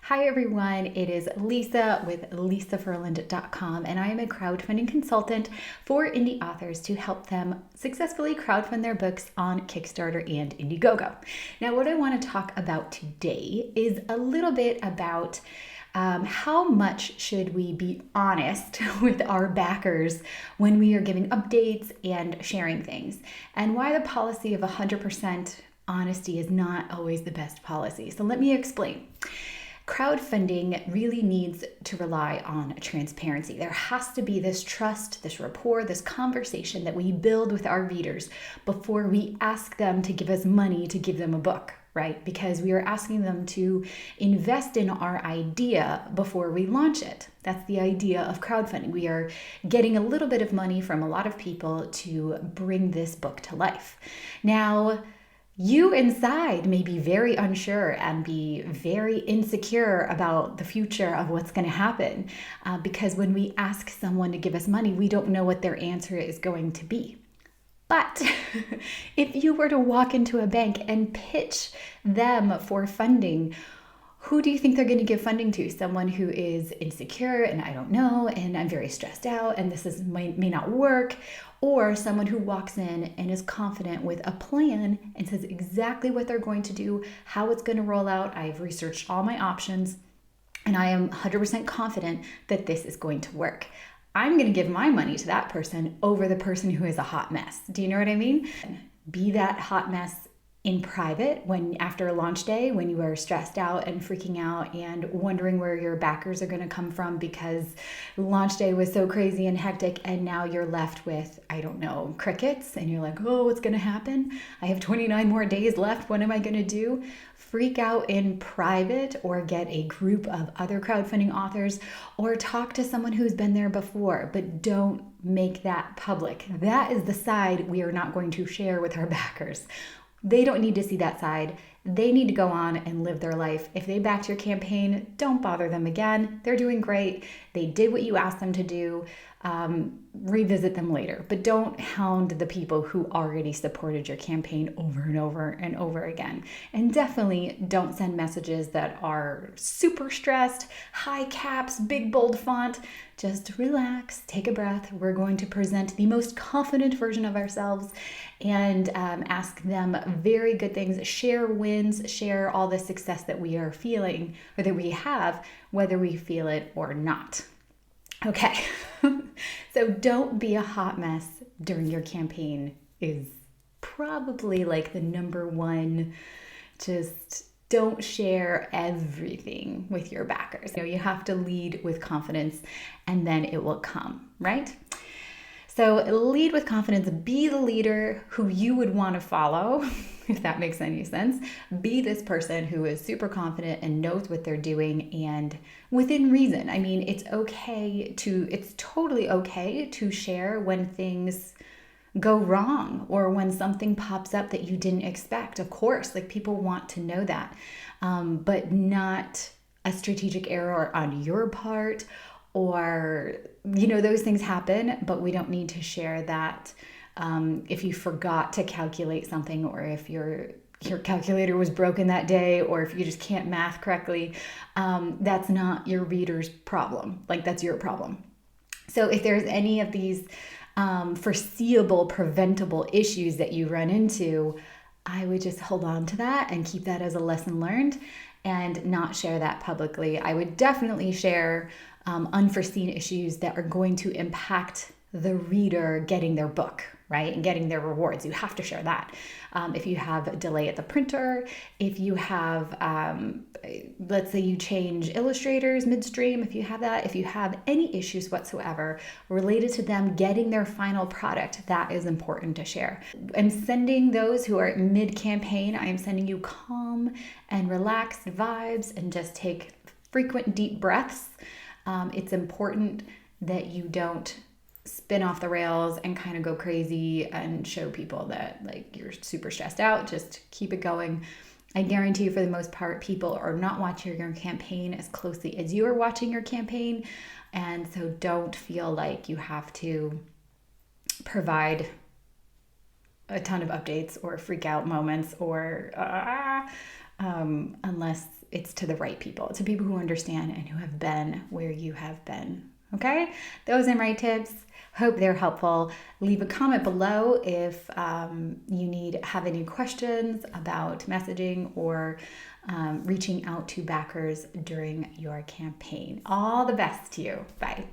Hi everyone, it is Lisa with lisafurland.com, and I am a crowdfunding consultant for indie authors to help them successfully crowdfund their books on Kickstarter and IndieGoGo. Now, what I want to talk about today is a little bit about how much should we be honest with our backers when we are giving updates and sharing things, and why the policy of 100% honesty is not always the best policy. So let me explain. Crowdfunding really needs to rely on transparency. There has to be this trust, this rapport, this conversation that we build with our readers before we ask them to give us money to give them a book, right? Because we are asking them to invest in our idea before we launch it. That's the idea of crowdfunding. We are getting a little bit of money from a lot of people to bring this book to life. Now, you inside may be very unsure and be very insecure about the future of what's going to happen because when we ask someone to give us money, we don't know what their answer is going to be. But if you were to walk into a bank and pitch them for funding, who do you think they're going to give funding to? Someone who is insecure and I don't know, and I'm very stressed out and this may not work, or someone who walks in and is confident with a plan and says exactly what they're going to do, how it's going to roll out. I've researched all my options and I am 100% confident that this is going to work. I'm going to give my money to that person over the person who is a hot mess. Do you know what I mean? Be that hot mess in private when after a launch day, when you are stressed out and freaking out and wondering where your backers are going to come from because launch day was so crazy and hectic, and now you're left with, I don't know, crickets, and you're like, oh, what's going to happen? I have 29 more days left. What am I going to do? Freak out in private, or get a group of other crowdfunding authors, or talk to someone who's been there before, but don't make that public. That is the side we are not going to share with our backers. They don't need to see that side. They need to go on and live their life. If they backed your campaign, don't bother them again. They're doing great. They did what you asked them to do. Revisit them later, but don't hound the people who already supported your campaign over and over and over again. And definitely don't send messages that are super stressed, high caps, big bold font. Just relax, take a breath. We're going to present the most confident version of ourselves and ask them very good things, share wins, share all the success that we are feeling or that we have, whether we feel it or not. Okay, so don't be a hot mess during your campaign is probably like the number one. Just don't share everything with your backers. You have to lead with confidence and then it will come, right? So lead with confidence, be the leader who you would want to follow, if that makes any sense. Be this person who is super confident and knows what they're doing and within reason. I mean, it's totally okay to share when things go wrong or when something pops up that you didn't expect. Of course, like people want to know that, but not a strategic error on your part. Or, those things happen, but we don't need to share that if you forgot to calculate something, or if your calculator was broken that day, or if you just can't math correctly. That's not your reader's problem. Like, that's your problem. So if there's any of these foreseeable, preventable issues that you run into, I would just hold on to that and keep that as a lesson learned and not share that publicly. I would definitely share unforeseen issues that are going to impact the reader getting their book, right? And getting their rewards. You have to share that. If you have a delay at the printer, if you have, let's say you change illustrators midstream, if you have any issues whatsoever related to them getting their final product, that is important to share. I'm sending those who are mid-campaign, I am sending you calm and relaxed vibes and just take frequent deep breaths. It's important that you don't spin off the rails and kind of go crazy and show people that like you're super stressed out. Just keep it going. I guarantee you, for the most part, people are not watching your campaign as closely as you are watching your campaign. And so don't feel like you have to provide a ton of updates or freak out moments or unless it's to the right people, to people who understand and who have been where you have been. Okay, those are my tips. Hope they're helpful. Leave a comment below if you have any questions about messaging or reaching out to backers during your campaign. All the best to you. Bye.